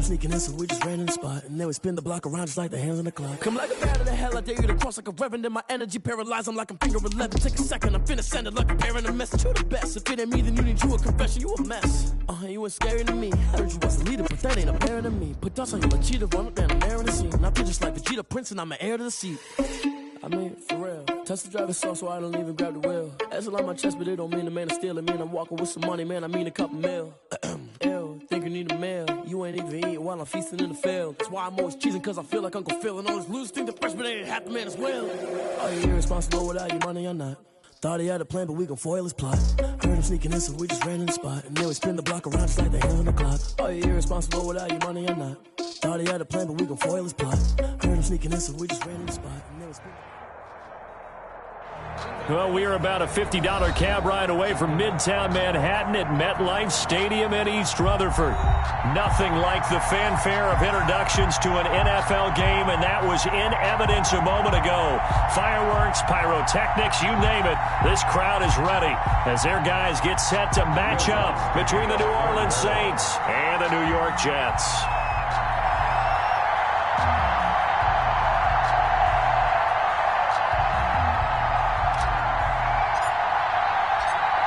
sneaking in, so we just ran in the spot. And then we spin the block around just like the hands on the clock. Come like a bat of the hell, I dare you to cross like a reverend. And my energy paralyzed, I'm like I'm finger 11. Take a second, I'm finna send it like a parent a message. You the best, if it ain't me, then you need you a confession. You a mess, you ain't scary to me. Heard you was a leader, but that ain't apparent to me. Put dust on you like cheetah, run up down the air in the scene. I feel just like Vegeta Prince and I'm an heir to the seat. I mean, for real. Touch the driver's sauce so I don't even grab the wheel. Ezel on my chest, but it don't mean the man is stealing. Man, I'm walking with some money, man, I mean a couple mil. Ew, think you need a meal. You ain't even eating while I'm feasting in the field. That's why I'm always cheesing, cause I feel like Uncle Phil. And all these losers think the freshman ain't half the man as well. Are you irresponsible without your money or not? Thought he had a plan, but we gon' foil his plot. Heard him sneaking in, so we just ran in the spot. And then we spin the block around just like the hands on the clock. Are you irresponsible without your money or not? Thought he had a plan, but we gon' foil his plot. Heard him sneaking in, so we just ran in the spot. And then we spin. Well, we are about a $50 cab ride away from Midtown Manhattan at MetLife Stadium in East Rutherford. Nothing like the fanfare of introductions to an NFL game, and that was in evidence a moment ago. Fireworks, pyrotechnics, you name it. This crowd is ready as their guys get set to match up between the New Orleans Saints and the New York Jets.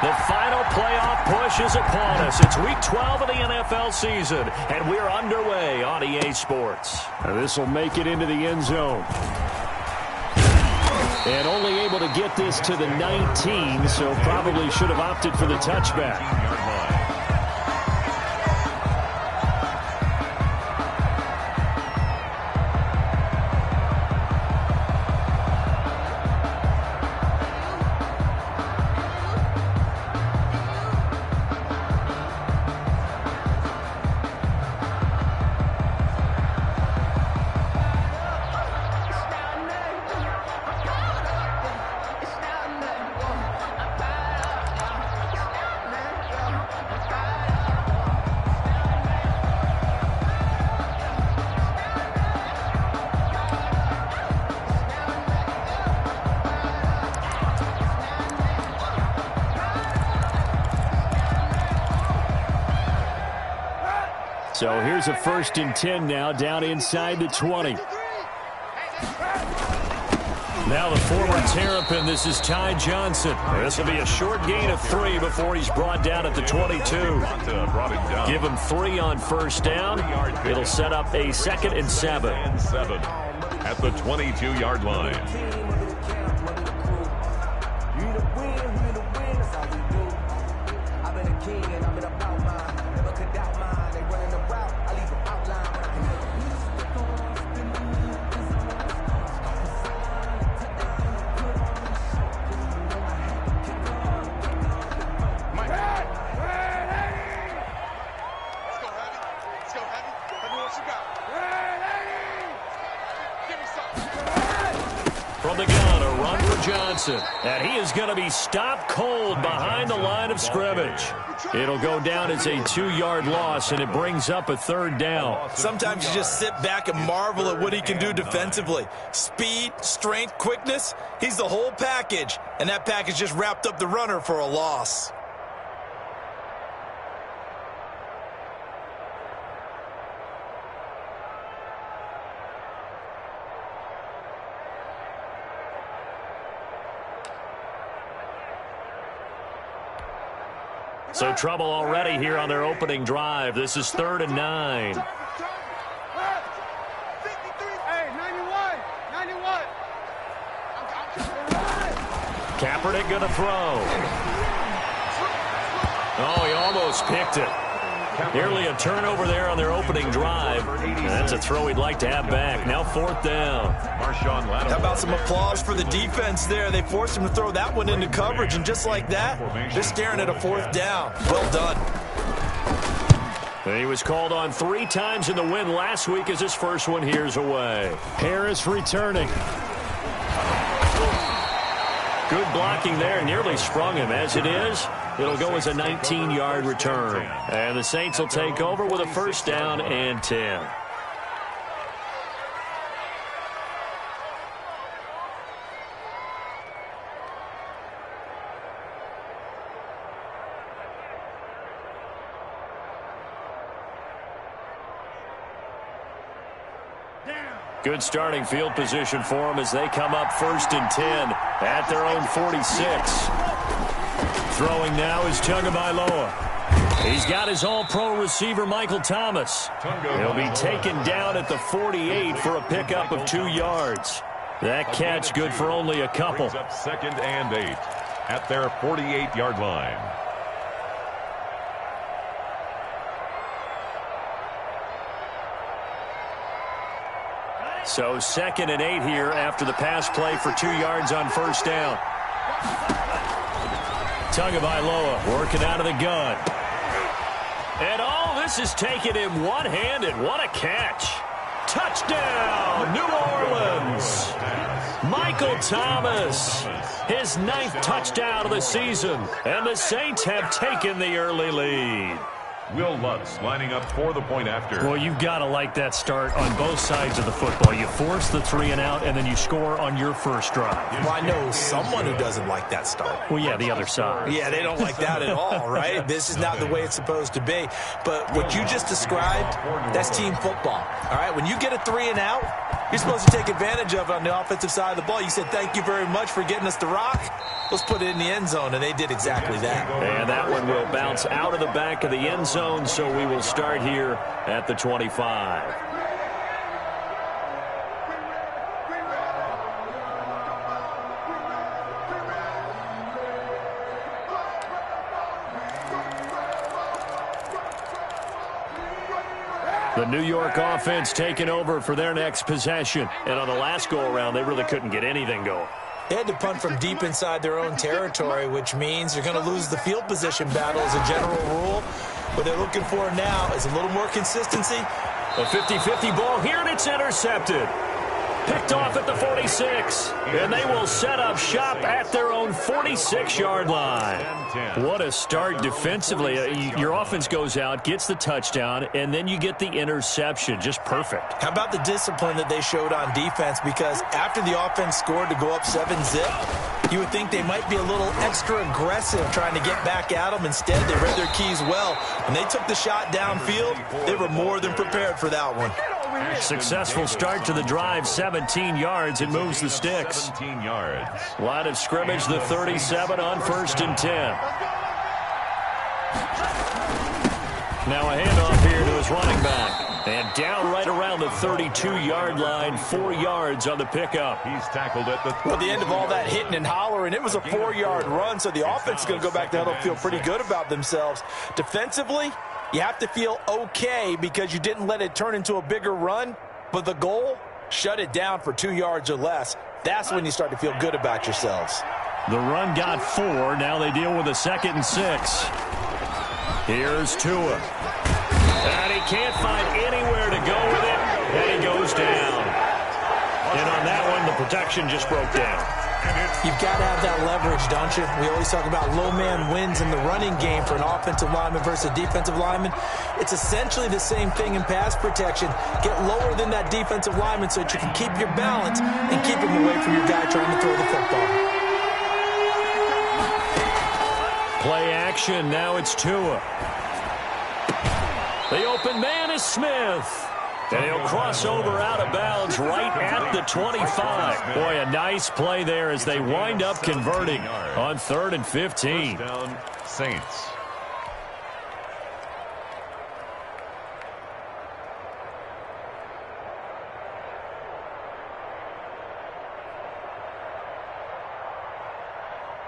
The final playoff push is upon us. It's Week 12 of the NFL season, and we're underway on EA Sports. This will make it into the end zone. And only able to get this to the 19, so probably should have opted for the touchback. So here's a 1st and 10 now, down inside the 20. Now the former Terrapin, this is Ty Johnson. This will be a short gain of 3 before he's brought down at the 22. Give him 3 on 1st down. It'll set up a 2nd and 7. At the 22-yard line. And he is going to be stopped cold behind the line of scrimmage. It'll go down as a 2-yard loss, and it brings up a 3rd down. Sometimes you just sit back and marvel at what he can do defensively. Speed, strength, quickness, he's the whole package. And that package just wrapped up the runner for a loss. So trouble already here on their opening drive. This is 3rd and 9. Kaepernick going to throw. Oh, he almost picked it. Nearly a turnover there on their opening drive. And that's a throw he'd like to have back. Now 4th down. How about some applause for the defense there? They forced him to throw that one into coverage, and just like that, they're staring at a 4th down. Well done. He was called on 3 times in the win last week as his first one here's away. Harris returning. Good blocking there. Nearly sprung him. As it is, it'll go as a 19-yard return. And the Saints will take over with a 1st down and 10. Good starting field position for them as they come up 1st and 10 at their own 46. Throwing now is Tagovailoa. He's got his all-pro receiver, Michael Thomas. He'll be taken down at the 48 for a pickup of 2 yards. That catch good for only a couple. Brings up 2nd and 8 at their 48-yard line. So 2nd and 8 here after the pass play for 2 yards on 1st down. Tagovailoa working out of the gun. And all this is taken him one-handed. What a catch. Touchdown, New Orleans. Michael Thomas, his 9th touchdown of the season. And the Saints have taken the early lead. Will Lutz lining up for the point after. Well, you've got to like that start on both sides of the football. You force the 3 and out, and then you score on your first drive. Well, I know someone who doesn't like that start. Well, yeah, the other side. Yeah, they don't like that at all, right? This is not the way it's supposed to be. But what you just described, that's team football, all right? When you get a 3 and out, you're supposed to take advantage of it on the offensive side of the ball. You said, thank you very much for getting us the rock. Let's put it in the end zone, and they did exactly that. And that one will bounce out of the back of the end zone, so we will start here at the 25. The New York offense taking over for their next possession. And on the last go-around, they really couldn't get anything going. They had to punt from deep inside their own territory, which means you're going to lose the field position battle as a general rule. What they're looking for now is a little more consistency. A 50-50 ball here, and it's intercepted. Picked off at the 46. And they will set up shop at their own 46-yard line. What a start defensively. Your offense goes out, gets the touchdown, and then you get the interception. Just perfect. How about the discipline that they showed on defense? Because after the offense scored to go up 7-zip, you would think they might be a little extra aggressive trying to get back at them. Instead, they read their keys well. When they took the shot downfield, they were more than prepared for that one. Successful start to the drive, 17 yards. It moves the sticks. 17 yards. Line of scrimmage, the 37 on 1st and 10. Now a handoff here to his running back. And down right around the 32-yard line, 4 yards on the pickup. He's tackled at the... Well, at the end of all that hitting and hollering, it was a 4-yard run, so the offense is going to go back to huddle and feel pretty good about themselves. Defensively, you have to feel okay because you didn't let it turn into a bigger run, but the goal, shut it down for 2 yards or less. That's when you start to feel good about yourselves. The run got 4. Now they deal with a 2nd and 6. Here's Tua. And he can't find anywhere to go with it, and he goes down. And on that one, the protection just broke down. You've got to have that leverage, don't you? We always talk about low man wins in the running game for an offensive lineman versus a defensive lineman. It's essentially the same thing in pass protection. Get lower than that defensive lineman so that you can keep your balance and keep him away from your guy trying to throw the football. Play action. Now it's Tua. The open man is Smith. And he'll cross over out of bounds right at the 25. Boy, a nice play there as they wind up converting on 3rd and 15. First down, Saints.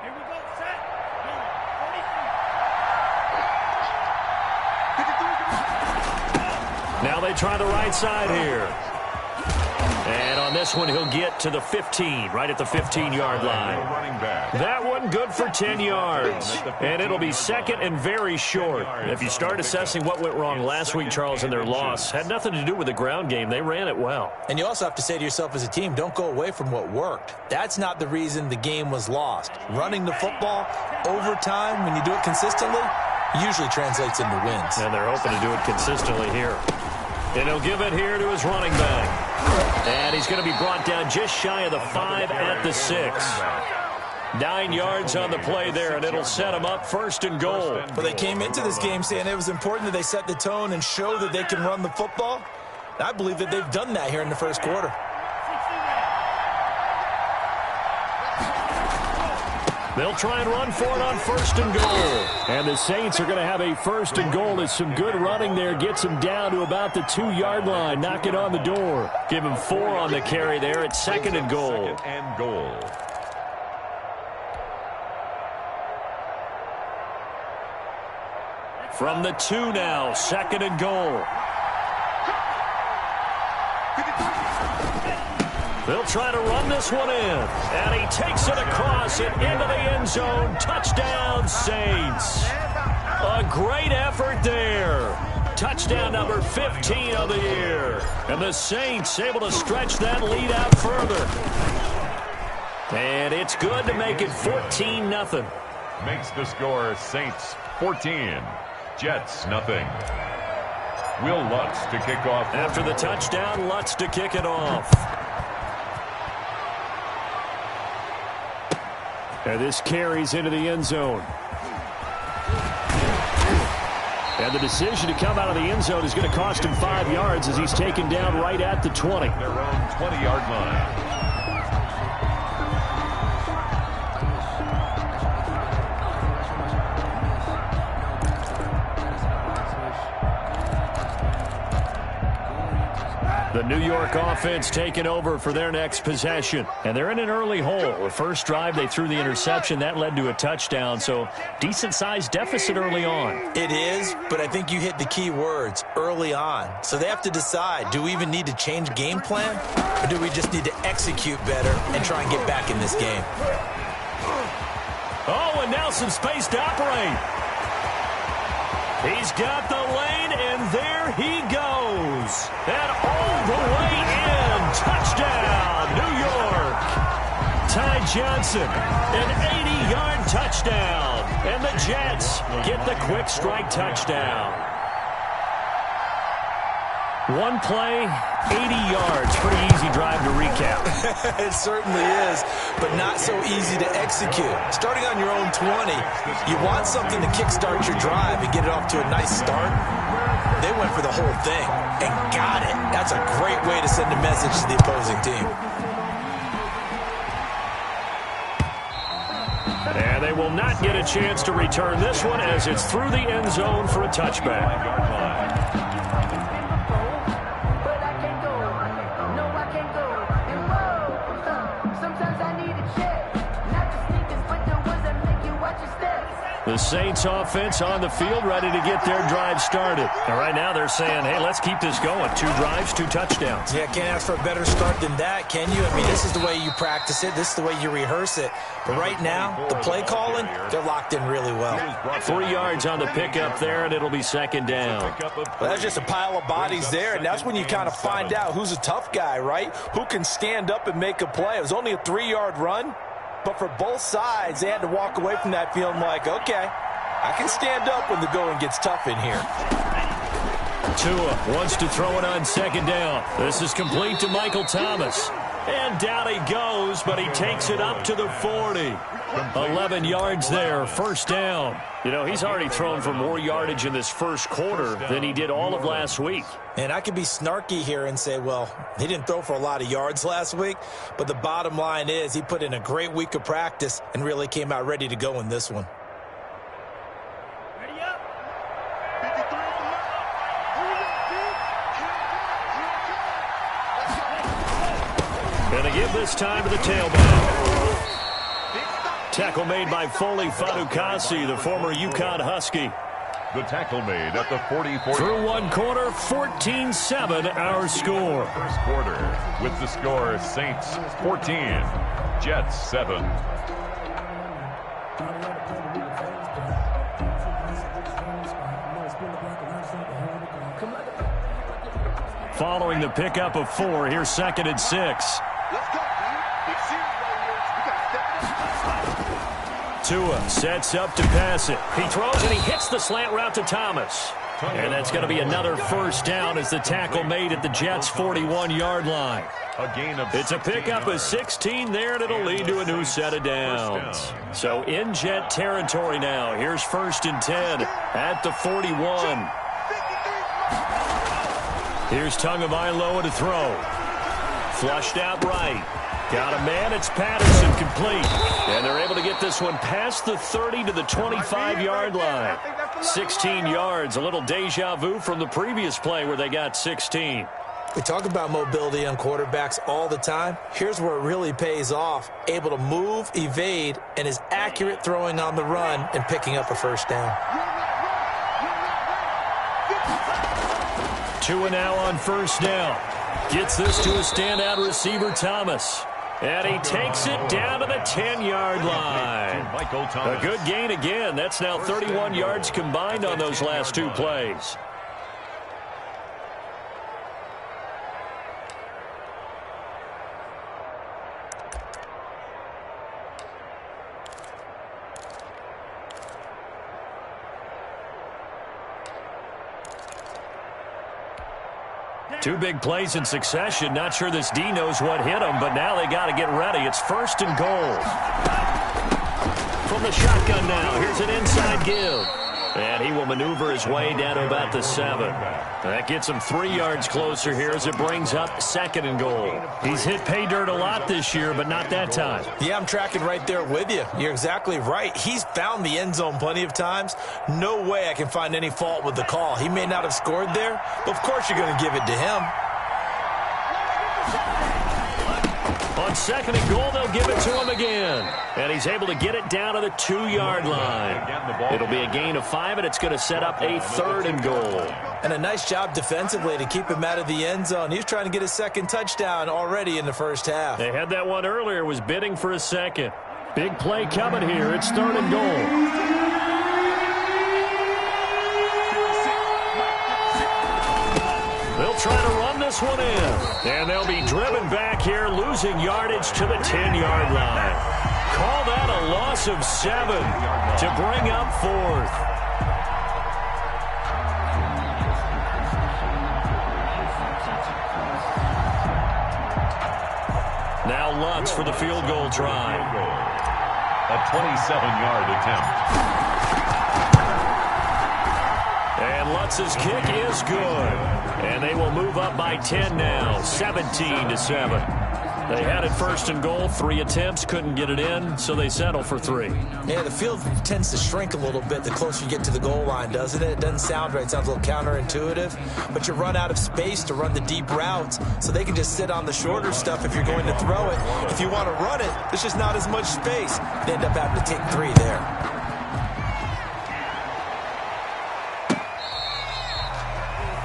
Here we go, set. 43. Now they try the right side here. And on this one, he'll get to the 15, right at the 15-yard line. That one good for 10 yards. And it'll be 2nd and very short. If you start assessing what went wrong last week, Charles, in their loss, had nothing to do with the ground game. They ran it well. And you also have to say to yourself as a team, don't go away from what worked. That's not the reason the game was lost. Running the football, overtime, when you do it consistently, usually translates into wins. And they're hoping to do it consistently here. And he'll give it here to his running back. And he's going to be brought down just shy of the 5 at the 6. 9 yards on the play there, and it'll set him up 1st and goal. Well, they came into this game saying it was important that they set the tone and show that they can run the football. I believe that they've done that here in the first quarter. They'll try and run for it on first and goal. And the Saints are going to have a first and goal as some good running there gets them down to about the 2-yard line. Knock it on the door. Give him 4 on the carry there at second and goal. Second and goal. From the 2 now, second and goal. They'll try to run this one in. And he takes it across it into the end zone. Touchdown, Saints. A great effort there. Touchdown number 15 of the year. And the Saints able to stretch that lead out further. And it's good to make it 14-0. Makes the score Saints 14. Jets nothing. Will Lutz to kick off. After the touchdown, Lutz to kick it off. And this carries into the end zone. And the decision to come out of the end zone is going to cost him 5 yards as he's taken down right at the 20. Their own 20-yard line. The New York offense taking over for their next possession. And they're in an early hole. The first drive, they threw the interception. That led to a touchdown. So decent-sized deficit early on. It is, but I think you hit the key words, early on. So they have to decide, do we even need to change game plan? Or do we just need to execute better and try and get back in this game? Oh, and now some space to operate. He's got the lane, and there he goes. And all the way in. Touchdown, New York. Ty Johnson, an 80-yard touchdown. And the Jets get the quick strike touchdown. One play, 80 yards. Pretty easy drive to recap. It certainly is, but not so easy to execute. Starting on your own 20, you want something to kickstart your drive and get it off to a nice start. They went for the whole thing and got it. That's a great way to send a message to the opposing team. And they will not get a chance to return this one as it's through the end zone for a touchback. The Saints offense on the field ready to get their drive started. And right now they're saying, hey, let's keep this going. 2 drives, 2 touchdowns. Yeah, can't ask for a better start than that, can you? I mean, this is the way you practice it. This is the way you rehearse it. But right now, the play calling, they're locked in really well. 3 yards on the pickup there, and it'll be second down. Well, that's just a pile of bodies there, and that's when you kind of find out who's a tough guy, right? Who can stand up and make a play. It was only a 3-yard run. But for both sides, they had to walk away from that feeling like, okay, I can stand up when the going gets tough in here. Tua wants to throw it on second down. This is complete to Michael Thomas. And down he goes, but he takes it up to the 40. 11 yards there, first down. You know, he's already thrown for more yardage in this first quarter than he did all of last week. And I could be snarky here and say, well, he didn't throw for a lot of yards last week, but the bottom line is he put in a great week of practice and really came out ready to go in this one. Ready up. Going to give this time to the tailback. Tackle made by Foley Fadukasi, the former UConn Husky. The tackle made at the 44. Through one quarter, 14-7 our score. First quarter with the score Saints 14, Jets 7. Following the pickup of 4, here's second and 6. Let's go, man. Big series right here. We got to step it up. Tua sets up to pass it. He throws and he hits the slant route to Thomas. And that's going to be another first down as the tackle made at the Jets' 41-yard line. It's a pickup of 16 there, and it'll lead to a new set of downs. So in Jet territory now. Here's first and 10 at the 41. Here's Tagovailoa to throw. Flushed out right. Got a man. It's Patterson complete. And they're able to get this one past the 30 to the 25-yard line. 16 yards. A little deja vu from the previous play where they got 16. We talk about mobility on quarterbacks all the time. Here's where it really pays off. Able to move, evade, and is accurate throwing on the run and picking up a first down. Tua now on first down. Gets this to a standout receiver, Thomas. And he takes it down to the 10-yard line. A good gain again. That's now 31 yards combined on those last two plays. Two big plays in succession. Not sure this D knows what hit him, but now they got to get ready. It's first and goal. From the shotgun now, here's an inside give. And he will maneuver his way down to about the 7. That gets him 3 yards closer here as it brings up second and goal. He's hit pay dirt a lot this year, but not that time. Yeah, I'm tracking right there with you. You're exactly right. He's found the end zone plenty of times. No way I can find any fault with the call. He may not have scored there, but of course you're going to give it to him. On second and goal, they'll give it to him again. And he's able to get it down to the 2-yard line. It'll be a gain of 5, and it's going to set up a third and goal. And a nice job defensively to keep him out of the end zone. He was trying to get his second touchdown already in the first half. They had that one earlier, was bidding for a second. Big play coming here. It's third and goal. They'll try to run this one in. And they'll be driven back here, losing yardage to the 10-yard line. Call that a loss of 7 to bring up fourth. Now Lutz for the field goal try. A 27-yard attempt. And Lutz's kick is good. And they will move up by 10 now, 17-7. They had it first and goal, 3 attempts, couldn't get it in, so they settle for 3. Yeah, the field tends to shrink a little bit the closer you get to the goal line, doesn't it? It doesn't sound right. It sounds a little counterintuitive. But you run out of space to run the deep routes, so they can just sit on the shorter stuff if you're going to throw it. If you want to run it, there's just not as much space. They end up having to take 3 there.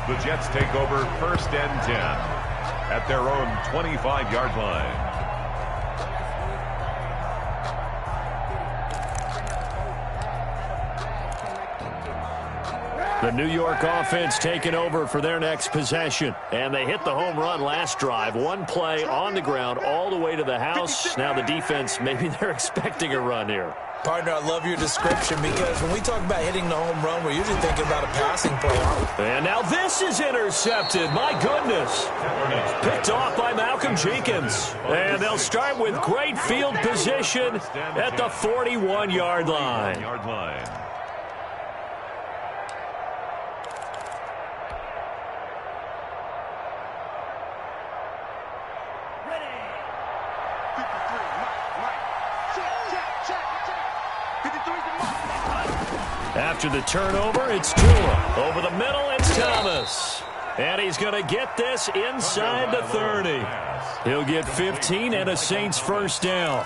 The Jets take over first and 10 at their own 25-yard line. The New York offense taking over for their next possession. And they hit the home run last drive. One play on the ground all the way to the house. Now the defense, maybe they're expecting a run here. Partner, I love your description because when we talk about hitting the home run, we're usually thinking about a passing play, aren't we? And now this is intercepted. My goodness. Picked off by Malcolm Jenkins. And they'll start with great field position at the 41-yard line. After the turnover, it's Tua. Over the middle, it's Thomas. And he's going to get this inside the 30. He'll get 15 and a Saints first down.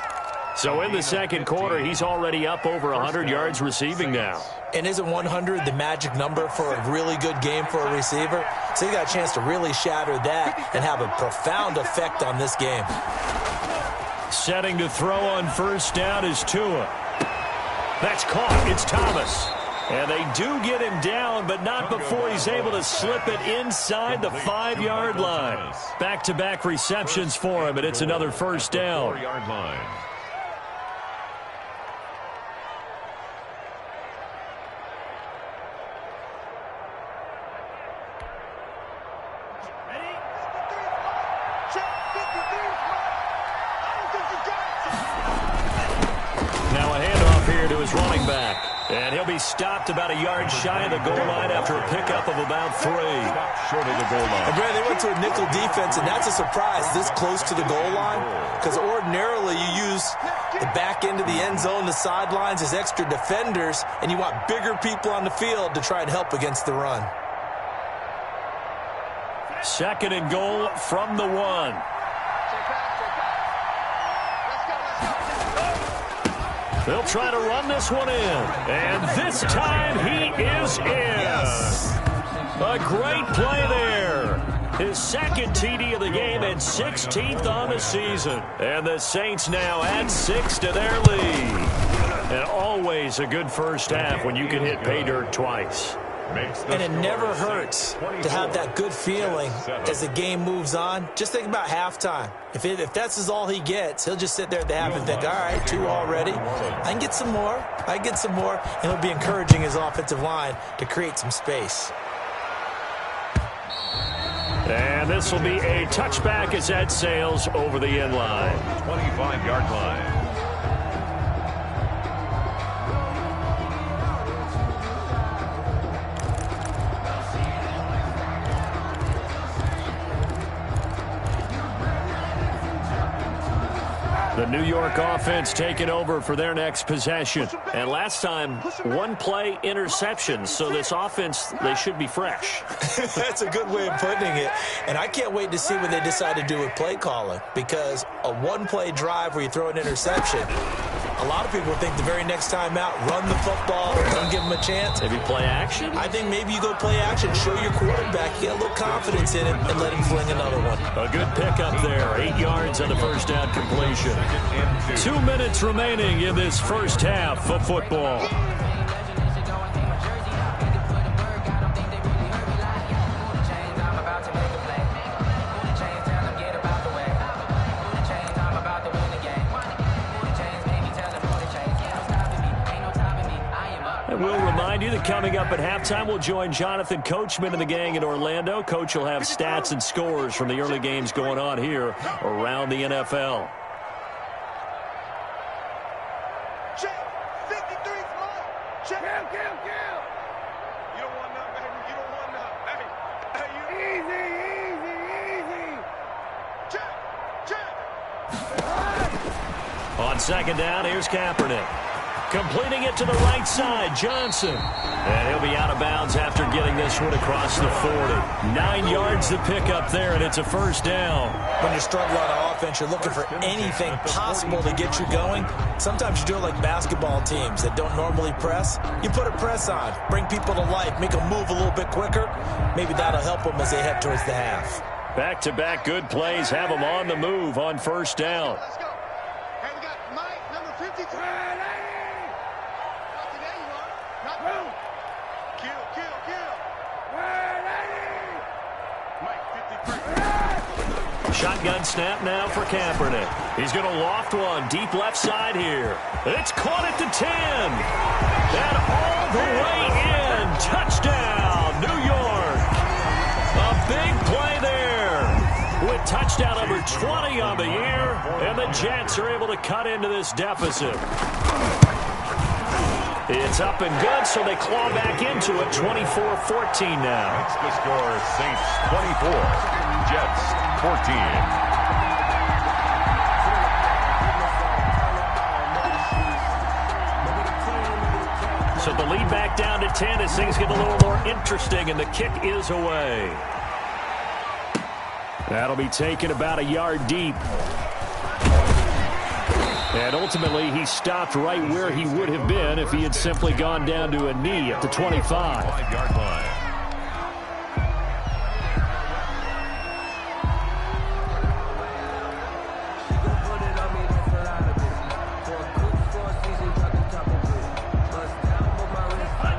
So in the second quarter, he's already up over 100 yards receiving now. And isn't 100 the magic number for a really good game for a receiver? So you got a chance to really shatter that and have a profound effect on this game. Setting to throw on first down is Tua. That's caught. It's Thomas. And they do get him down, but not before he's able to slip it inside the 5-yard line. Back-to-back receptions for him, and it's another first down. 4-yard line. Now a handoff here to his running back. And he'll be stopped about a yard shy of the goal line after a pickup of about 3. Short of the goal line. And Brad, they went to a nickel defense, and that's a surprise this close to the goal line, because ordinarily you use the back end of the end zone, the sidelines as extra defenders, and you want bigger people on the field to try and help against the run. 2nd and goal from the 1. They'll try to run this one in. And this time he is in. Yes. A great play there. His 2nd TD of the game and 16th on the season. And the Saints now add 6 to their lead. And always a good first half when you can hit pay dirt twice. And it never hurts to have that good feeling as the game moves on. Just think about halftime. If that's all he gets, he'll just sit there at the half and think, all right, 2 already. I can get some more. And he'll be encouraging his offensive line to create some space. And this will be a touchback as that sails over the end line. 25-yard line. The New York offense taking over for their next possession. And last time, 1-play interception. So this offense, they should be fresh. That's a good way of putting it. And I can't wait to see what they decide to do with play calling. Because a 1-play drive where you throw an interception, a lot of people think the very next time out, run the football, don't give them a chance. Maybe play action? I think maybe you go play action, show your quarterback, you get a little confidence in it, and let him fling another one. A good pickup there. 8 yards on the first down completion. 2 minutes remaining in this first half of football. We'll remind you that coming up at halftime, we'll join Jonathan Coachman and the gang in Orlando. Coach will have stats and scores from the early games going on here around the NFL. Check. 53 small. Check. Kill. You don't want none, baby. You don't want none. Hey, you. Easy. Check. On 2nd down, here's Kaepernick. Completing it to the right side, Johnson. And he'll be out of bounds after getting this one across the 40. 9 yards to pick up there, and it's a first down. When you're struggling on offense, you're looking for anything possible to get you going. Sometimes you do it like basketball teams that don't normally press. You put a press on, bring people to life, make them move a little bit quicker. Maybe that'll help them as they head towards the half. Back-to-back good plays have them on the move on first down. Let's go. Hey, we got Mike, number 53. Shotgun snap now for Kaepernick. He's going to loft one deep left side here. It's caught at the 10. And all the way in. Touchdown, New York. A big play there with touchdown number 20 on the year. And the Jets are able to cut into this deficit. It's up and good, so they claw back into it, 24-14 now. That's the score, Saints 24, Jets 14. So the lead back down to 10 as things get a little more interesting, and the kick is away. That'll be taken about a yard deep. And ultimately, he stopped right where he would have been if he had simply gone down to a knee at the 25. 5-yard line.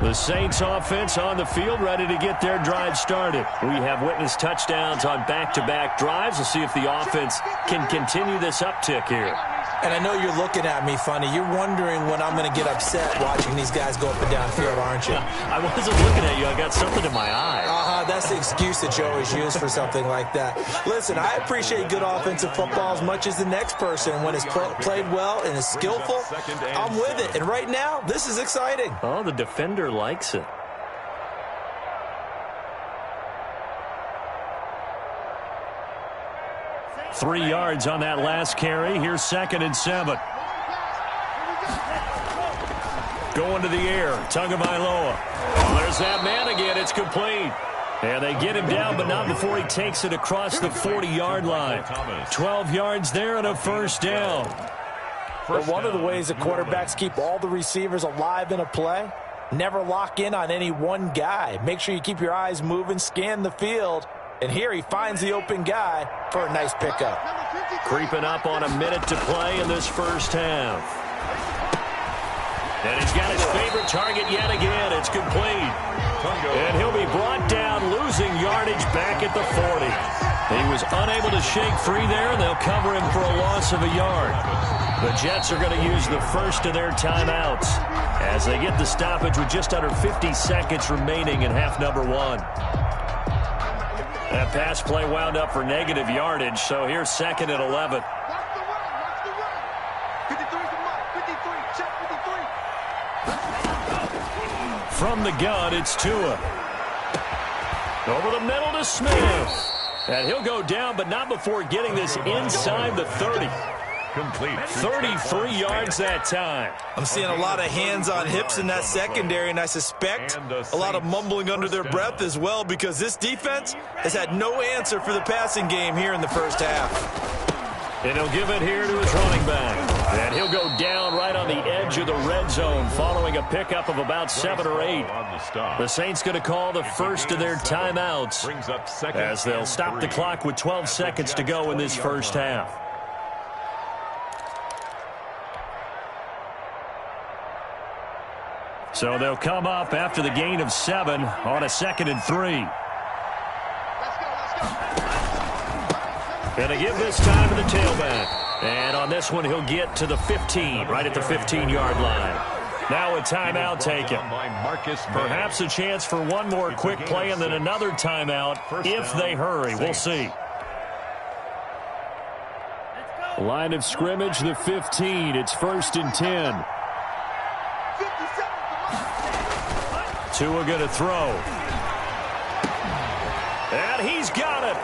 The Saints offense on the field ready to get their drive started. We have witnessed touchdowns on back-to-back drives. We'll see if the offense can continue this uptick here. And I know you're looking at me funny. You're wondering when I'm going to get upset watching these guys go up and down field, aren't you? I wasn't looking at you. I got something in my eye. That's the excuse that you always use for something like that. Listen, I appreciate good offensive football as much as the next person. When it's played well and is skillful, I'm with it. And right now, this is exciting. Oh, the defender likes it. Three yards on that last carry. Here's 2nd and 7. Going to the air. Tagovailoa. Oh, there's that man again. It's complete. And they get him down, but not before he takes it across the 40-yard line. 12 yards there and a first down. But one of the ways that quarterbacks keep all the receivers alive in a play, never lock in on any one guy. Make sure you keep your eyes moving, scan the field. And here he finds the open guy for a nice pickup. Creeping up on a minute to play in this first half. And he's got his favorite target yet again. It's complete. And he'll be brought down, losing yardage back at the 40. He was unable to shake free there, and they'll cover him for a loss of a yard. The Jets are going to use the first of their timeouts as they get the stoppage with just under 50 seconds remaining in half number 1. That pass play wound up for negative yardage, so here's 2nd and 11. From the gun, it's Tua. Over the middle to Smith. And he'll go down, but not before getting this inside the 30. Complete. 33 yards that time. I'm seeing a lot of hands on hips in that secondary, and I suspect a lot of mumbling under their breath as well, because this defense has had no answer for the passing game here in the first half. And he'll give it here to his running back. And he'll go down right on the edge of the red zone following a pickup of about 7 or 8. The Saints going to call the first of their timeouts as they'll stop the clock with 12 seconds to go in this first half. So they'll come up after the gain of 7 on a 2nd and 3. Going to give this time to the tailback. And on this one, he'll get to the 15, right at the 15-yard line. Now a timeout taken. Perhaps a chance for one more quick play and then another timeout if they hurry. We'll see. Line of scrimmage, the 15. It's 1st and 10. Tua going to throw. And he's got it.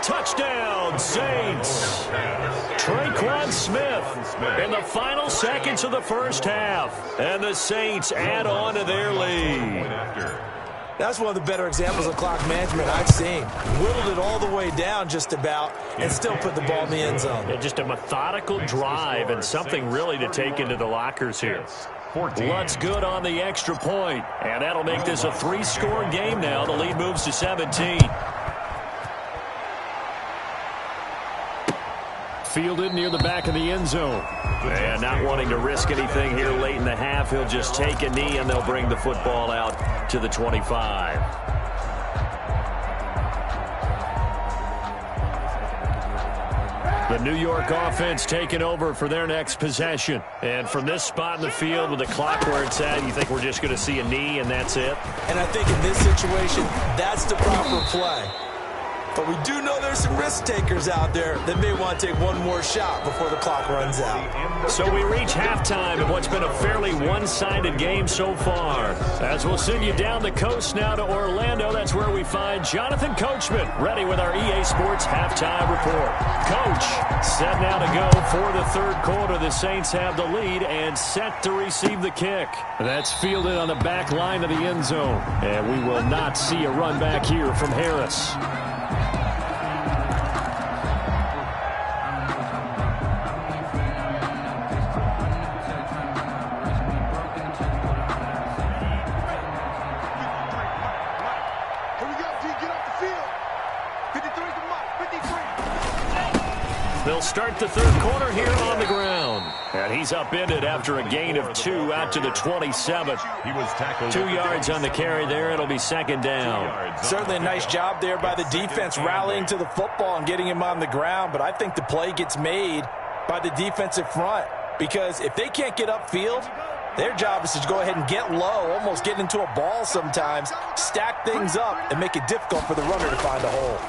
Touchdown, Saints. Traquan Smith in the final seconds of the first half. And the Saints add on to their lead. That's one of the better examples of clock management I've seen. Whittled it all the way down just about and still put the ball in the end zone. Yeah, just a methodical drive and something really to take into the lockers here. Blood's good on the extra point. And that'll make this a 3-score game now. The lead moves to 17. Fielded near the back of the end zone. And not wanting to risk anything here late in the half, he'll just take a knee and they'll bring the football out to the 25. The New York offense taking over for their next possession. And from this spot in the field with the clock where it's at, you think we're just going to see a knee and that's it? And I think in this situation, that's the proper play. But we do know there's some risk takers out there that may want to take one more shot before the clock runs out. So we reach halftime of what's been a fairly one-sided game so far. As we'll send you down the coast now to Orlando, that's where we find Jonathan Coachman ready with our EA Sports halftime report. Coach, set now to go for the third quarter. The Saints have the lead and set to receive the kick. That's fielded on the back line of the end zone. And we will not see a run back here from Harris. They'll start the third quarter here on the ground. And he's upended after a gain of 2 out to the 27. He was tackled 2 yards on the carry there. It'll be second down. Certainly a nice job there by the defense rallying to the football and getting him on the ground. But I think the play gets made by the defensive front, because if they can't get upfield, their job is to go ahead and get low, almost get into a ball sometimes, stack things up, and make it difficult for the runner to find a hole.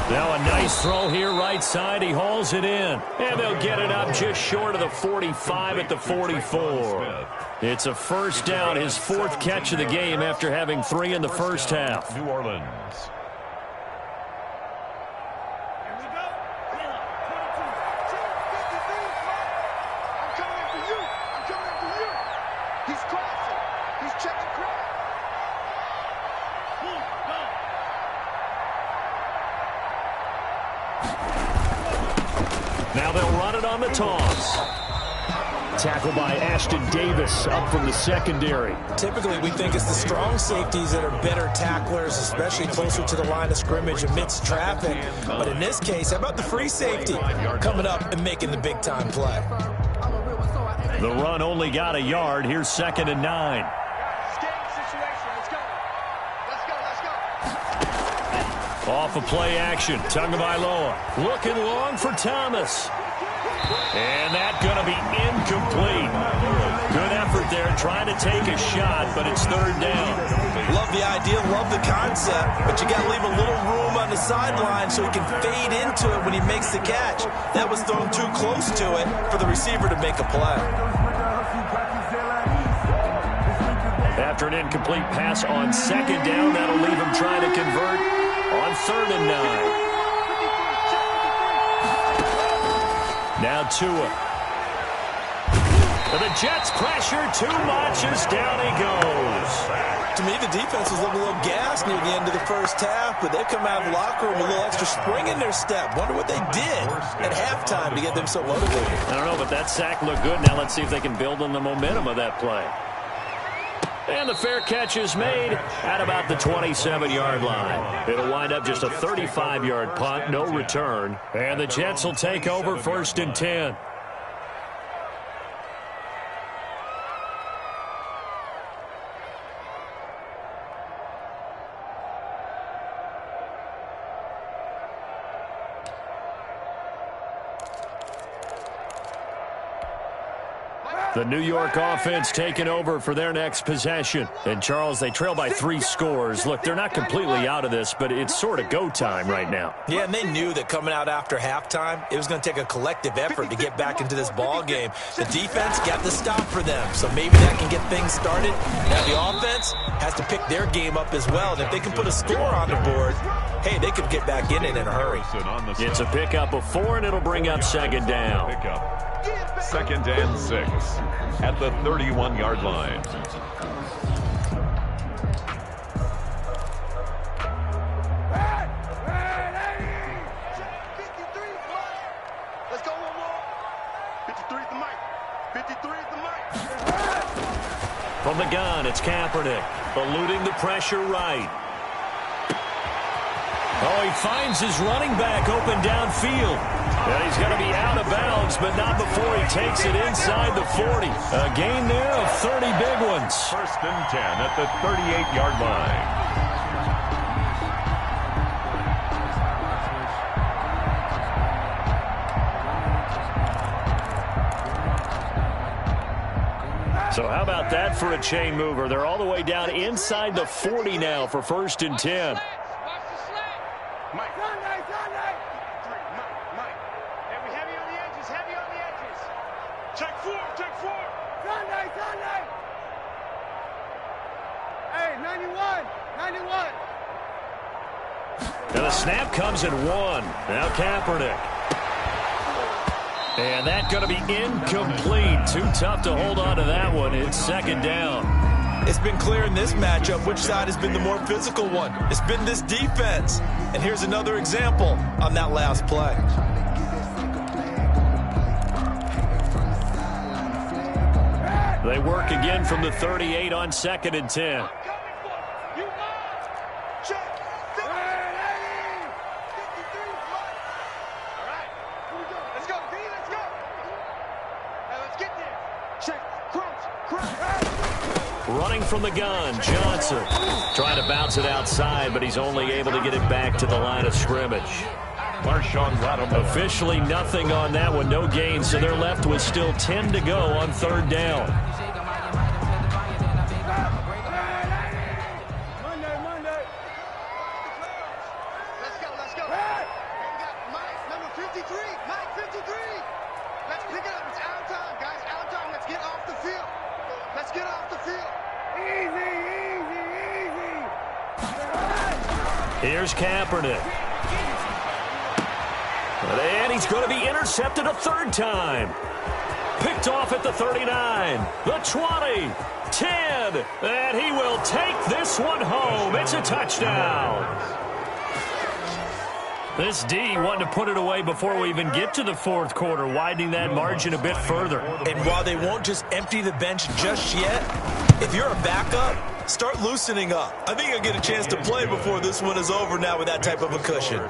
Now a nice throw here right side. He hauls it in. And they'll get it up just short of the 45 at the 44. It's a first down, his fourth catch of the game after having 3 in the first half. New Orleans. Now they'll run it on the toss. Tackled by Ashton Davis up from the secondary. Typically, we think it's the strong safeties that are better tacklers, especially closer to the line of scrimmage amidst traffic. But in this case, how about the free safety coming up and making the big-time play? The run only got a yard. Here's 2nd and 9. Off of play action. Tagovailoa looking long for Thomas. And that's going to be incomplete. Good effort there trying to take a shot, but it's 3rd down. Love the idea, love the concept, but you got to leave a little room on the sideline so he can fade into it when he makes the catch. That was thrown too close to it for the receiver to make a play. After an incomplete pass on 2nd down, that'll leave him trying to convert on 3rd and 9. Now Tua. The Jets pressure too much as down he goes. To me, the defense was looking a little gassed near the end of the first half, but they come out of the locker room with a little extra spring in their step. Wonder what they did at halftime to get them so motivated. I don't know, but that sack looked good. Now let's see if they can build on the momentum of that play. And the fair catch is made at about the 27-yard line. It'll wind up just a 35-yard punt, no return. And the Jets will take over 1st and 10. The New York offense taking over for their next possession. And, Charles, they trail by 3 scores. Look, they're not completely out of this, but it's sort of go time right now. Yeah, and they knew that coming out after halftime, it was going to take a collective effort to get back into this ball game. The defense got the stop for them, so maybe that can get things started. Now the offense has to pick their game up as well. And if they can put a score on the board, hey, they could get back in it in a hurry. It's a pickup of 4, and it'll bring up 2nd down. 2nd and 6 at the 31-yard line. Let's go one more. 53 is the mic. 53 is the mic. From the gun, it's Kaepernick, eluding the pressure right. Oh, he finds his running back open downfield. And he's going to be out of bounds, but not before he takes it inside the 40. A gain there of 30 big ones. 1st and 10 at the 38-yard line. So how about that for a chain mover? They're all the way down inside the 40 now for 1st and 10. And the snap comes at 1. Now Kaepernick. And that's going to be incomplete. Too tough to hold on to that one. It's 2nd down. It's been clear in this matchup which side has been the more physical one. It's been this defense. And here's another example on that last play. They work again from the 38 on 2nd and 10. Running from the gun, Johnson. Trying to bounce it outside, but he's only able to get it back to the line of scrimmage. Officially nothing on that one, no gain, so they're left with still 10 to go on third down. Let's go. Hey! We got Mike, number 53. Mike, 53. Let's pick it up. It's our time, guys. Our time. Let's get off the field. Let's get off the field. Easy. Here's Kaepernick. And he's going to be intercepted a third time. Picked off at the 39, the 20, 10, and he will take this one home. It's a touchdown. This D wanting to put it away before we even get to the fourth quarter, widening that margin a bit further. And while they won't just empty the bench just yet, if you're a backup, start loosening up. I think you'll get a chance to play before this one is over now with that type of a cushion.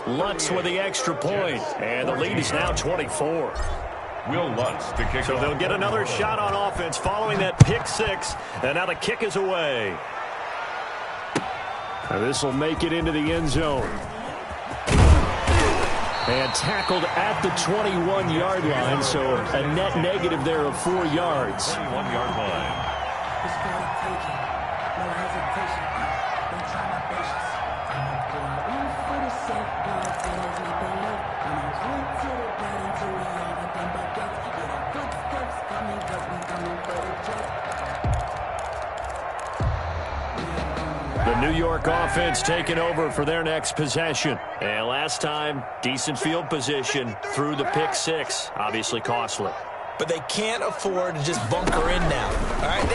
Lutz with the extra point, and the lead is now 24. Will Lutz to kick So off. they'll get another shot on offense following that pick six, and now the kick is away. This will make it into the end zone. And tackled at the 21-yard line, so a net negative there of 4 yards. 21-yard line. The New York offense taking over for their next possession. And last time, decent field position through the pick six. Obviously costly. But they can't afford to just bunker in now. All right,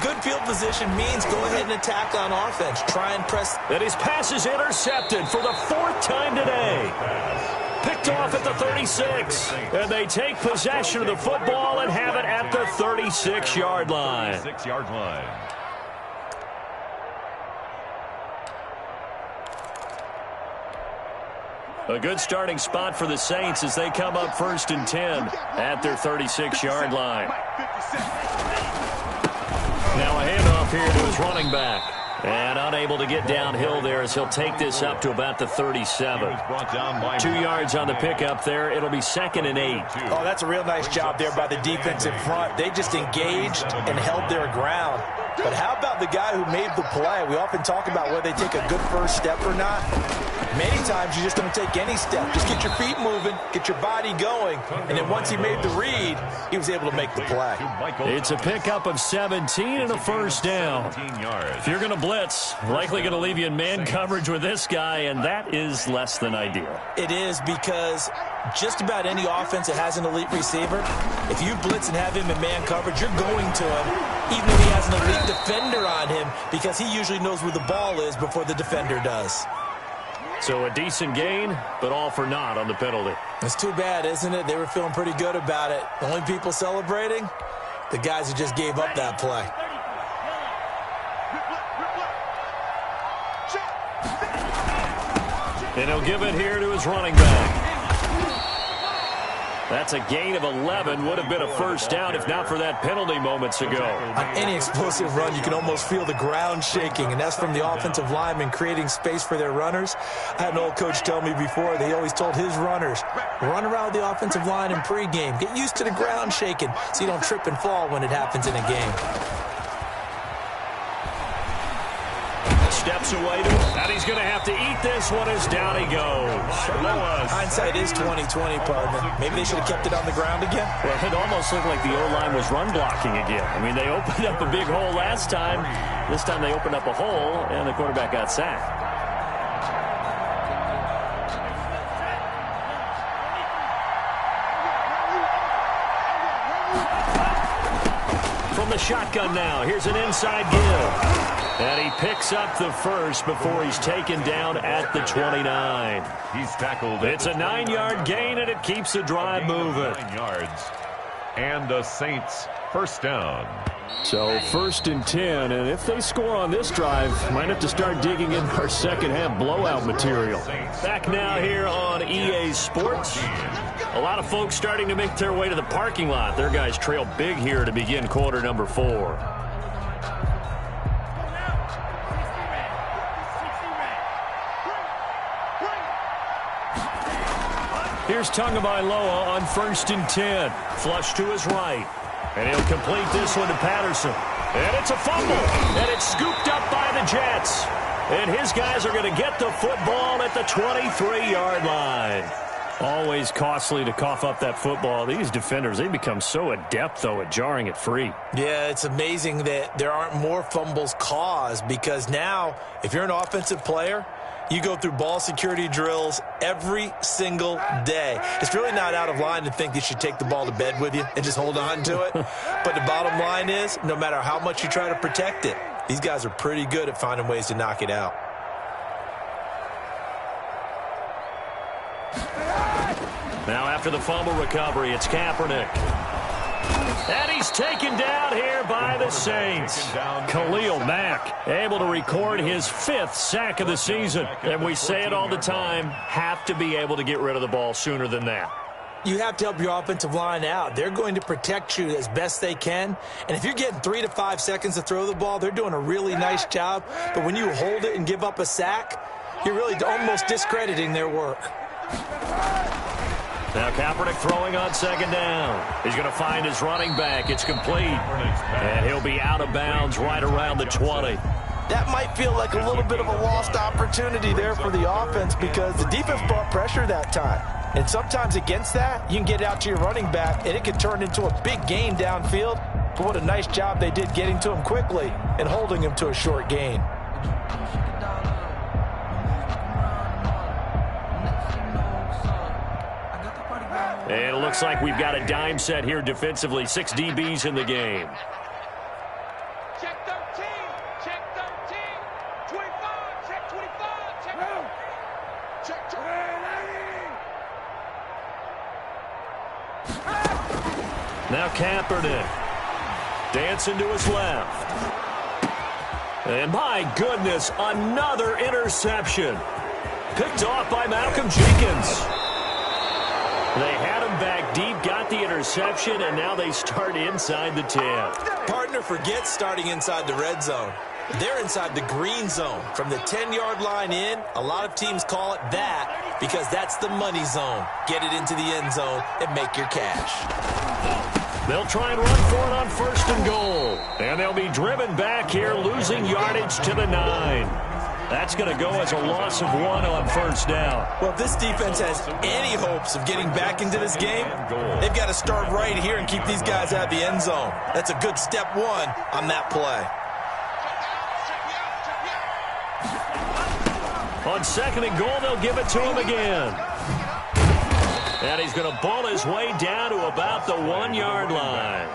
good field position means go ahead and attack on offense. Try and press. And his pass is intercepted for the 4th time today. Picked off at the 36. And they take possession of the football and have it at the 36-yard line. 6-yard line. A good starting spot for the Saints as they come up 1st and 10 at their 36-yard line. Now a handoff here to his running back. And unable to get downhill there as he'll take this up to about the 37. 2 yards on the pickup there. It'll be 2nd and 8. Oh, that's a real nice job there by the defensive front. They just engaged and held their ground. But how about the guy who made the play? We often talk about whether they take a good first step or not. Many times you just don't take any step. Just get your feet moving, get your body going, and then once he made the read, he was able to make the play. It's a pickup of 17 and a first down. If you're going to blitz, likely going to leave you in man coverage with this guy, and that is less than ideal. It is because just about any offense that has an elite receiver, if you blitz and have him in man coverage, you're going to him, even if he has an elite defender on him, because he usually knows where the ball is before the defender does. So a decent gain, but all for naught on the penalty. It's too bad, isn't it? They were feeling pretty good about it. The only people celebrating, the guys who just gave up that play. And he'll give it here to his running back. That's a gain of 11. Would have been a first down if not for that penalty moments ago. On any explosive run, you can almost feel the ground shaking, and that's from the offensive linemen creating space for their runners. I had an old coach tell me before, they always told his runners, run around the offensive line in pregame. Get used to the ground shaking so you don't trip and fall when it happens in a game. Steps away to and he's going to have to eat this one as down he goes. Hindsight is 20/20, partner. Maybe they should have kept it on the ground again. Well, it almost looked like the O-line was run blocking again. I mean, they opened up a big hole last time. This time they opened up a hole, and the quarterback got sacked. From the shotgun now, here's an inside give. And he picks up the first before he's taken down at the 29. He's tackled. It's a 9-yard gain, and it keeps the drive moving. 9 yards. And the Saints first down. So 1st and 10, and if they score on this drive, might have to start digging in our second half blowout material. Back now here on EA Sports. A lot of folks starting to make their way to the parking lot. Their guys trail big here to begin quarter number 4. Here's Tagovailoa on 1st and 10. Flush to his right. And he'll complete this one to Patterson. And it's a fumble. And it's scooped up by the Jets. And his guys are going to get the football at the 23-yard line. Always costly to cough up that football. These defenders, they become so adept, though, at jarring it free. Yeah, it's amazing that there aren't more fumbles caused, because now, if you're an offensive player, you go through ball security drills every single day. It's really not out of line to think you should take the ball to bed with you and just hold on to it. But the bottom line is, no matter how much you try to protect it, these guys are pretty good at finding ways to knock it out. Now after the fumble recovery, it's Kaepernick. And he's taken down here by the Saints. Khalil Mack able to record his 5th sack of the season. And we say it all the time, have to be able to get rid of the ball sooner than that. You have to help your offensive line out. They're going to protect you as best they can. And if you're getting 3 to 5 seconds to throw the ball, they're doing a really nice job. But when you hold it and give up a sack, you're really almost discrediting their work. Now Kaepernick throwing on 2nd down. He's going to find his running back. It's complete. And he'll be out of bounds right around the 20. That might feel like a little bit of a lost opportunity there for the offense, because the defense brought pressure that time. And sometimes against that, you can get out to your running back, and it can turn into a big gain downfield. But what a nice job they did getting to him quickly and holding him to a short gain. And it looks like we've got a dime set here defensively. 6 DBs in the game. Check 13. Check 13. 25. Check 25. Check 2. Check 20. Now Kaepernick dancing to his left. And my goodness, another interception. Picked off by Malcolm Jenkins. They had him back deep, got the interception, and now they start inside the 10. Partner forgets starting inside the red zone. They're inside the green zone. From the 10-yard line in, a lot of teams call it that because that's the money zone. Get it into the end zone and make your cash. They'll try and run for it on 1st and goal. And they'll be driven back here, losing yardage to the 9. That's going to go as a loss of 1 on 1st down. Well, if this defense has any hopes of getting back into this game, they've got to start right here and keep these guys out of the end zone. That's a good step 1 on that play. On 2nd and goal, they'll give it to him again. And he's going to ball his way down to about the 1-yard line.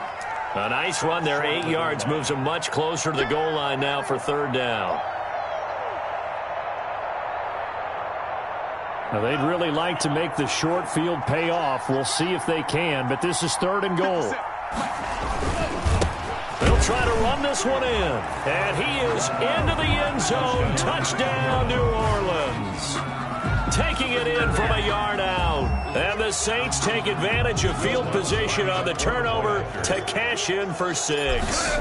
A nice run there, 8 yards, moves him much closer to the goal line now for 3rd down. Now, they'd really like to make the short field pay off. We'll see if they can, but this is 3rd and goal. They'll try to run this one in. And he is into the end zone. Touchdown, New Orleans. Taking it in from a yard out. And the Saints take advantage of field position on the turnover to cash in for 6.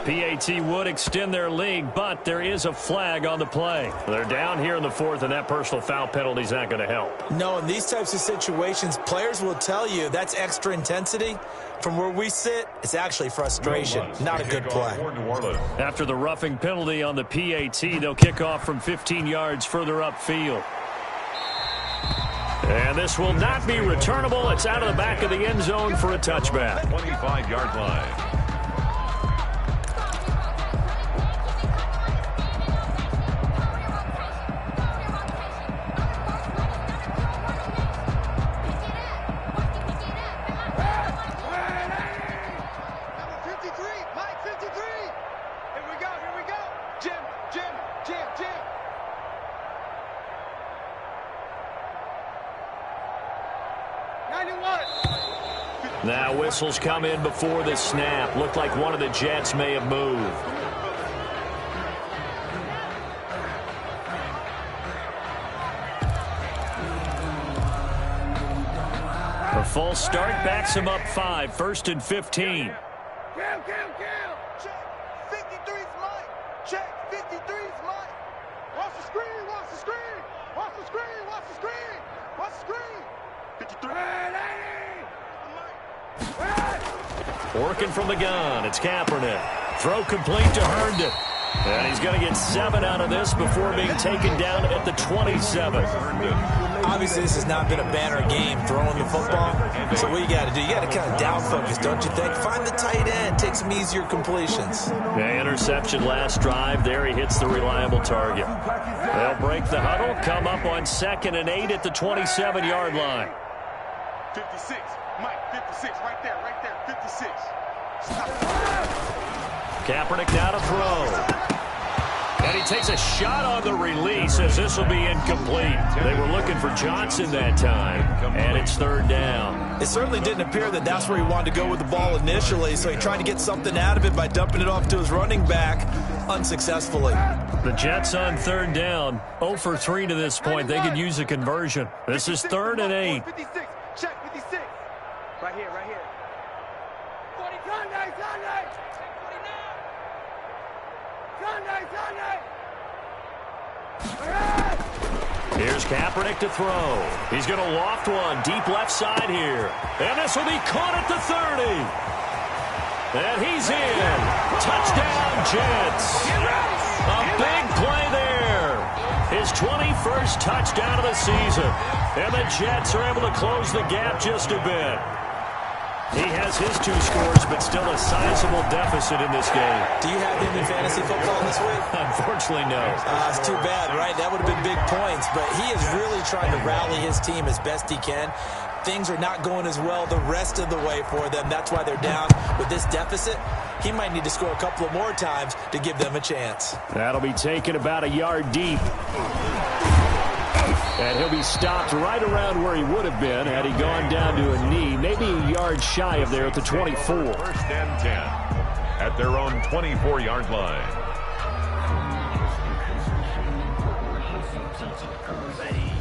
PAT would extend their lead, but there is a flag on the play. They're down here in the 4th, and that personal foul penalty is not going to help. No, in these types of situations, players will tell you that's extra intensity. From where we sit, it's actually frustration, not a good play. After the roughing penalty on the PAT, they'll kick off from 15 yards further upfield. And this will not be returnable. It's out of the back of the end zone for a touchback. 25-yard line. Now whistles come in before the snap. Looked like one of the Jets may have moved. A false start backs him up 5, 1st and 15. Check 53's Mike. Check 53's Mike. Watch the screen. Watch the screen. Watch the screen. Watch the screen. Watch the screen. 53. Working from the gun. It's Kaepernick. Throw complete to Herndon. And he's going to get 7 out of this before being taken down at the 27. Obviously, this has not been a banner game throwing the football. So what you got to do, you got to kind of down focus, don't you think? Find the tight end, take some easier completions. The interception last drive. There he hits the reliable target. They'll break the huddle, come up on 2nd and 8 at the 27-yard line. 56. Mike, 56. Right there. 56. Kaepernick now to throw. And he takes a shot on the release as this will be incomplete. They were looking for Johnson that time, and it's 3rd down. It certainly didn't appear that that's where he wanted to go with the ball initially, so he tried to get something out of it by dumping it off to his running back unsuccessfully. The Jets on 3rd down, 0 for 3 to this point. They could use a conversion. This is 3rd and 8. 56. Check 56. Right here. 40. Sunday. Here's Kaepernick to throw. He's going to loft one deep left side here. And this will be caught at the 30. And he's in. Touchdown, Jets. A big play there. His 21st touchdown of the season. And the Jets are able to close the gap just a bit. He has his 2 scores, but still a sizable deficit in this game. Do you have him in fantasy football this week? Unfortunately, no. It's too bad, right? That would have been big points, but he is really trying to rally his team as best he can. Things are not going as well the rest of the way for them. That's why they're down with this deficit. He might need to score a couple of more times to give them a chance. That'll be taken about a yard deep. And he'll be stopped right around where he would have been had he gone down to a knee, maybe a yard shy of there at the 24. 1st and 10 at their own 24-yard line.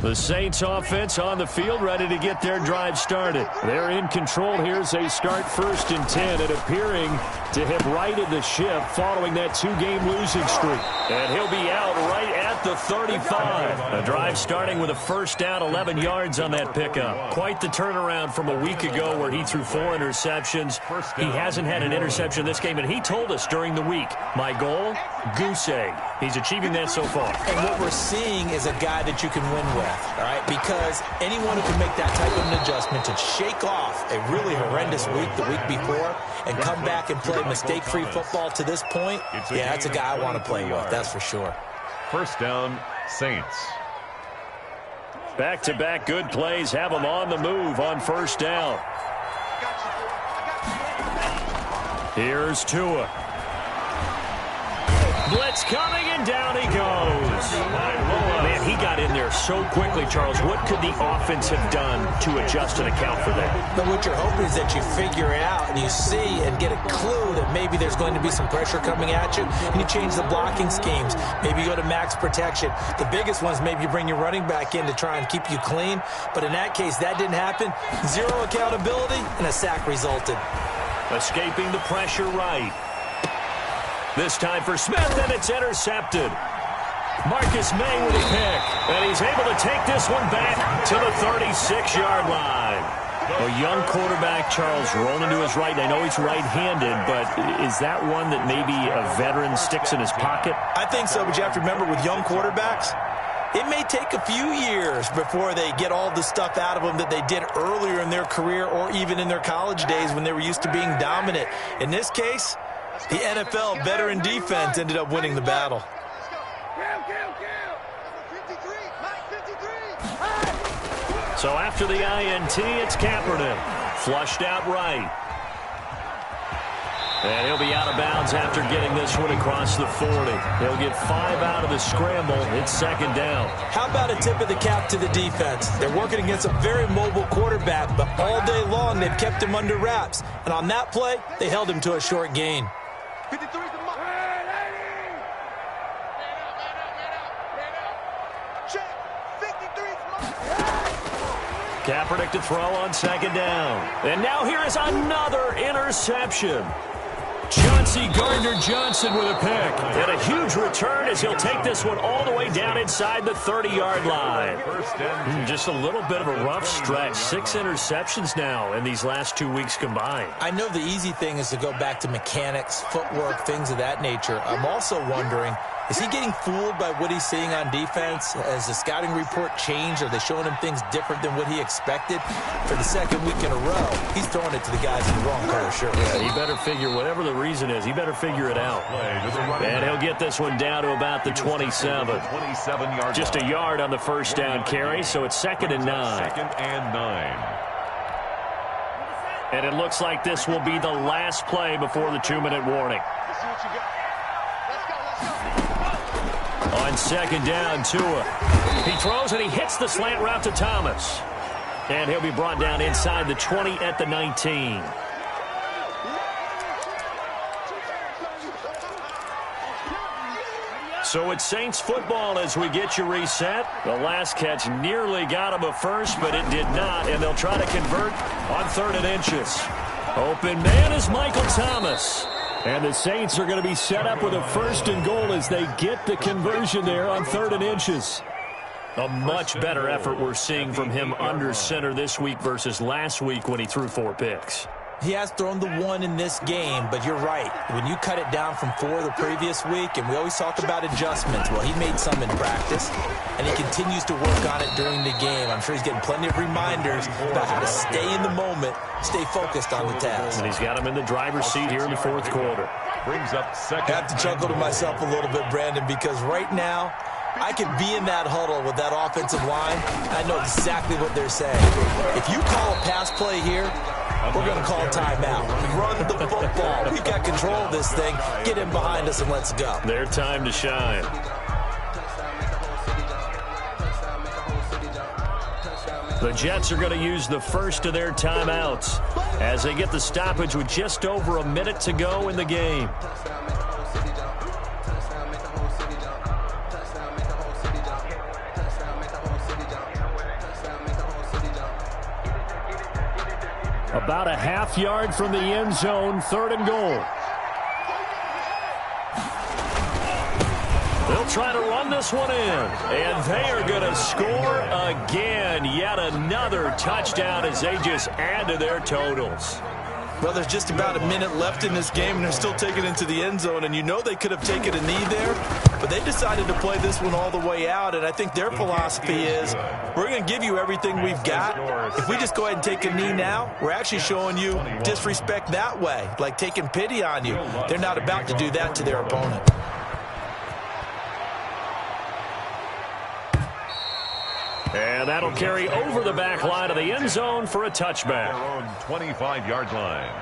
The Saints offense on the field, ready to get their drive started. They're in control here as they start 1st and 10 and appearing to have righted the ship following that 2-game losing streak. And he'll be out right at the 35. A drive starting with a 1st down, 11 yards on that pickup. Quite the turnaround from a week ago where he threw 4 interceptions. He hasn't had an interception this game, and he told us during the week, my goal, goose egg. He's achieving that so far. And what we're seeing is a guy that you can win with, all right? Because anyone who can make that type of an adjustment and shake off a really horrendous week the week before and come back and play mistake-free football to this point, yeah, that's a guy I want to play with, that's for sure. 1st down, Saints. Back-to-back good plays have him on the move on 1st down. Here's Tua. Blitz coming, and down he goes. Man, he got in there so quickly, Charles. What could the offense have done to adjust and account for that? But what you're hoping is that you figure out and you see and get a clue that maybe there's going to be some pressure coming at you, and you change the blocking schemes. Maybe you go to max protection. The biggest ones, maybe you bring your running back in to try and keep you clean. But in that case, that didn't happen. 0 accountability, and a sack resulted. Escaping the pressure right. This time for Smith, and it's intercepted. Marcus May with a pick, and he's able to take this one back to the 36-yard line. A young quarterback, Charles, rolling to his right. I know he's right-handed, but is that one that maybe a veteran sticks in his pocket? I think so, but you have to remember with young quarterbacks, it may take a few years before they get all the stuff out of them that they did earlier in their career or even in their college days when they were used to being dominant. In this case, the NFL veteran defense ended up winning the battle. So after the INT, it's Kaepernick. Flushed out right. And he'll be out of bounds after getting this one across the 40. He'll get 5 out of the scramble. It's 2nd down. How about a tip of the cap to the defense? They're working against a very mobile quarterback, but all day long they've kept him under wraps. And on that play, they held him to a short gain. 53 is the mark. Check. 53 is the mark. Kaepernick to throw on 2nd down. And now here is another interception. Chauncey Gardner-Johnson with a pick. And a huge return as he'll take this one all the way down inside the 30-yard line. Just a little bit of a rough stretch. 6 interceptions now in these last 2 weeks combined. I know the easy thing is to go back to mechanics, footwork, things of that nature. I'm also wondering, is he getting fooled by what he's seeing on defense? Has the scouting report changed? Are they showing him things different than what he expected? For the second week in a row, he's throwing it to the guys in the wrong color shirt. Yeah, he better figure, whatever the reason is, he better figure it out. And he'll get this one down to about the 27. Just a yard on the first down carry, so it's 2nd and 9. 2nd and 9. And it looks like this will be the last play before the 2-minute warning. Let's see what you got. Let's go. On 2nd down, Tua. He throws and he hits the slant route to Thomas. And he'll be brought down inside the 20 at the 19. So it's Saints football as we get you reset. The last catch nearly got him a first, but it did not. And they'll try to convert on 3rd and inches. Open man is Michael Thomas. And the Saints are going to be set up with a 1st and goal as they get the conversion there on 3rd and inches. A much better effort we're seeing from him under center this week versus last week when he threw 4 picks. He has thrown the 1 in this game, but you're right. When you cut it down from 4 the previous week, and we always talk about adjustments, well, he made some in practice, and he continues to work on it during the game. I'm sure he's getting plenty of reminders about how to stay in the moment, stay focused on the task. And he's got him in the driver's seat here in the 4th quarter. Brings up 2nd. I have to chuckle to myself a little bit, Brandon, because right now, I could be in that huddle with that offensive line. I know exactly what they're saying. If you call a pass play here, we're going to call timeout. Run the football. We've got control of this thing. Get in behind us and let's go. Their time to shine. The Jets are going to use the first of their timeouts as they get the stoppage with just over a minute to go in the game. About a half yard from the end zone, 3rd and goal. They'll try to run this one in, and they are going to score again. Yet another touchdown as they just add to their totals. Well, there's just about a minute left in this game, and they're still taking it into the end zone. And you know they could have taken a knee there, but they decided to play this one all the way out. And I think their philosophy is, we're going to give you everything we've got. If we just go ahead and take a knee now, we're actually showing you disrespect that way, like taking pity on you. They're not about to do that to their opponent. And that'll carry over the back line of the end zone for a touchback. Their own 25-yard line.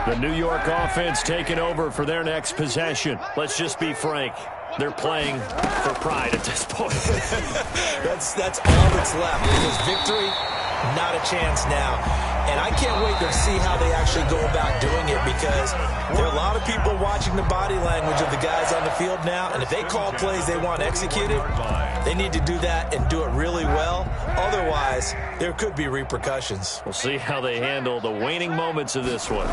The New York offense taking over for their next possession. Let's just be frank. They're playing for pride at this point. That's all that's left, because victory, not a chance now. And I can't wait to see how they actually go about doing it, because there are a lot of people watching the body language of the guys on the field now, and if they call plays they want executed, they need to do that and do it really well. Otherwise, there could be repercussions. We'll see how they handle the waning moments of this one.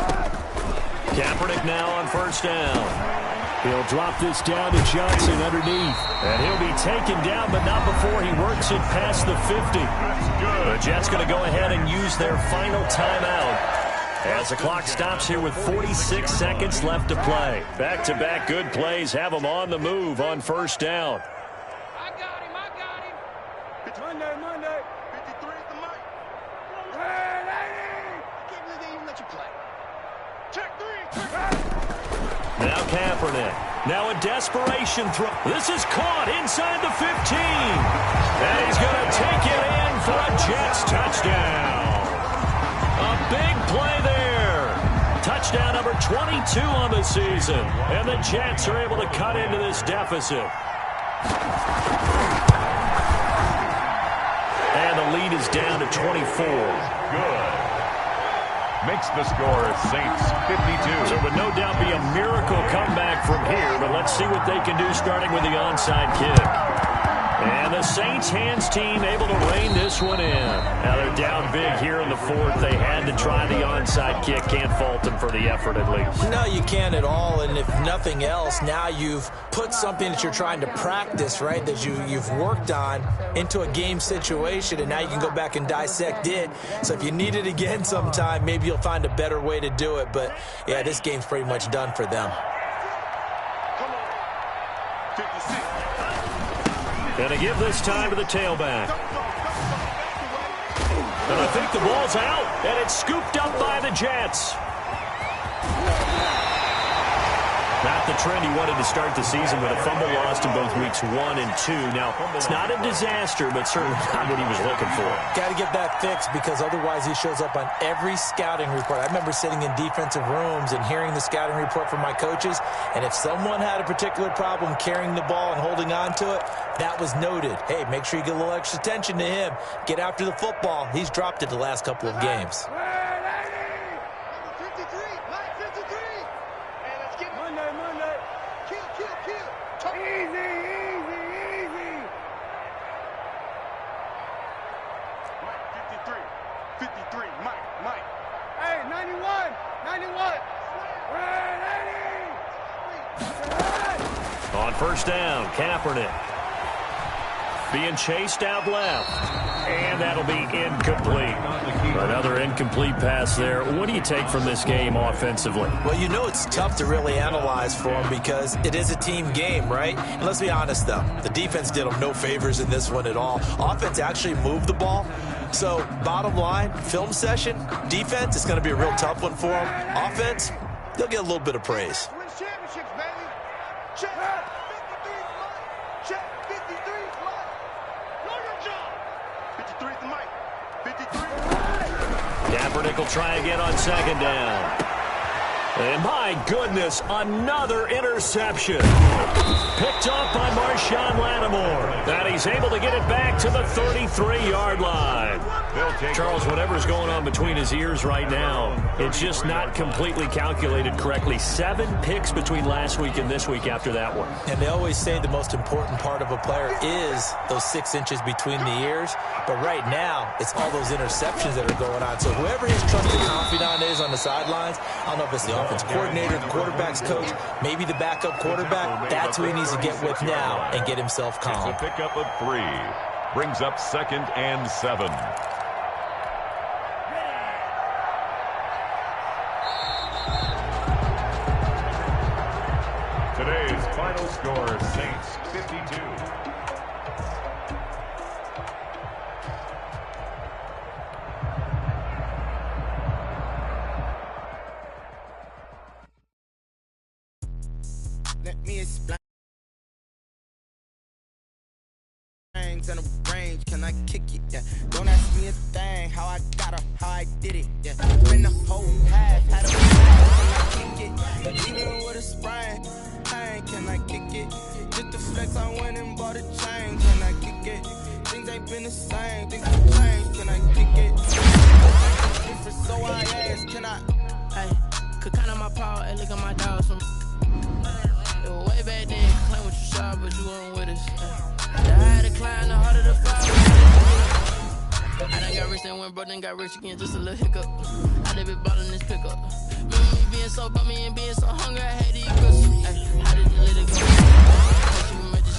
Kaepernick now on 1st down. He'll drop this down to Johnson underneath. And he'll be taken down, but not before he works it past the 50. The Jets going to go ahead and use their final timeout as the clock stops here with 46 seconds left to play. Back-to-back good plays have them on the move on 1st down. I got him. Monday. 53 is the mic. Hey, lady! I can't believe they even let you play. Check 3. Now Kaepernick. Now a desperation throw. This is caught inside the 15. And he's going to take it in for a Jets touchdown. A big play there. Touchdown number 22 on the season. And the Jets are able to cut into this deficit. And the lead is down to 24. Good. makes the score Saints 52. So it would no doubt be a miracle comeback from here, but let's see what they can do starting with the onside kick. And the Saints hands team able to rein this one in. Now they're down big here in the fourth. They had to try the onside kick. Can't fault them for the effort at least. No, you can't at all. And if nothing else, now you've put something that you're trying to practice, right, that you've worked on into a game situation, and now you can go back and dissect it. So if you need it again sometime, maybe you'll find a better way to do it. But, yeah, this game's pretty much done for them. Gonna give this time to the tailback. And I think the ball's out, and it's scooped up by the Jets. Not the trend he wanted to start the season with a fumble lost in both weeks 1 and 2. Now, it's not a disaster, but certainly not what he was looking for. Got to get that fixed because otherwise he shows up on every scouting report. I remember sitting in defensive rooms and hearing the scouting report from my coaches, and if someone had a particular problem carrying the ball and holding on to it, that was noted. Hey, make sure you get a little extra attention to him. Get after the football. He's dropped it the last couple of games. On first down, Kaepernick being chased out left, and that'll be incomplete. Another incomplete pass there. What do you take from this game offensively? Well, you know it's tough to really analyze for them because it is a team game, right? And let's be honest, though. The defense did them no favors in this one at all. Offense actually moved the ball. So, bottom line, film session, defense, it's going to be a real tough one for them. Offense, they'll get a little bit of praise. Kaepernick will try again on second down. And my goodness, another interception. Picked off by Marshawn Lattimore. And he's able to get it back to the 33-yard line. Charles, whatever's going on between his ears right now, it's just not completely calculated correctly. 7 picks between last week and this week after that one. And they always say the most important part of a player is those 6 inches between the ears. But right now, it's all those interceptions that are going on. So whoever his trusted confidant is on the sidelines, I don't know if it's the offense coordinator, the quarterback's coach, maybe the backup quarterback, that's who he needs to get with now and get himself calm. It's a pickup of 3. Brings up 2nd and 7. Today's final score, Saints 52. Let me explain. In a range, can I kick it? Yeah. Don't ask me a thing, how I got her, how I did it. Yeah. Been the whole half, had a flag, can I kick it? Even with a sprain, can I kick it? Just the flex, I went and bought a chain, can I kick it? Things ain't been the same, things have changed, can I kick it? Different, so I ask, can I? Hey, could count on my power and look at my dogs from. It was way back then, claim what you saw, but you weren't with us. I had to climb the heart of the fire. I done got rich and went broke, then got rich again, just a little hiccup. I done been ballin' this pickup. Remember me being so bummy and being so hungry, I had to eat groceries. How did you let it go?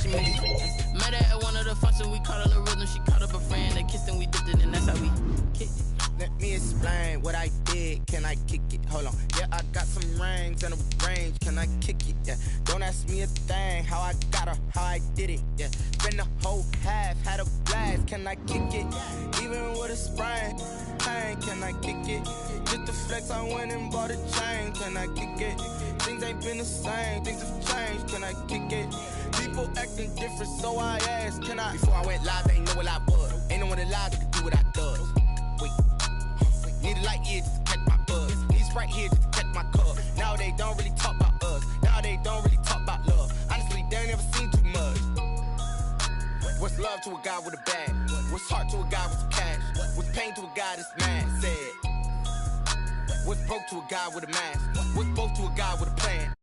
She made it. Met her at one of the functions, we caught a little rhythm. She caught up a friend, they kissed and we dipped it, and that's how we kicked it. Let me explain what I did, can I kick it? Hold on, yeah, I got some rings and a range, can I kick it? Yeah, don't ask me a thing, how I got her, how I did it? Yeah, spent the whole half, had a blast, can I kick it? Even with a sprain, can I kick it? Just the flex, I went and bought a chain, can I kick it? Things ain't been the same, things have changed, can I kick it? People acting different, so I asked, can I? Before I went live, they ain't know what I was. Ain't no one alive that could do what I does. Wait, need a light here just to catch my buzz. Need right here just to catch my cup. Now they don't really talk about us. Now they don't really talk about love. Honestly, they ain't never seen too much. What's love to a guy with a bag? What's heart to a guy with some cash? What's pain to a guy that's mad? Said. What's broke to a guy with a mask? What's broke to a guy with a plan?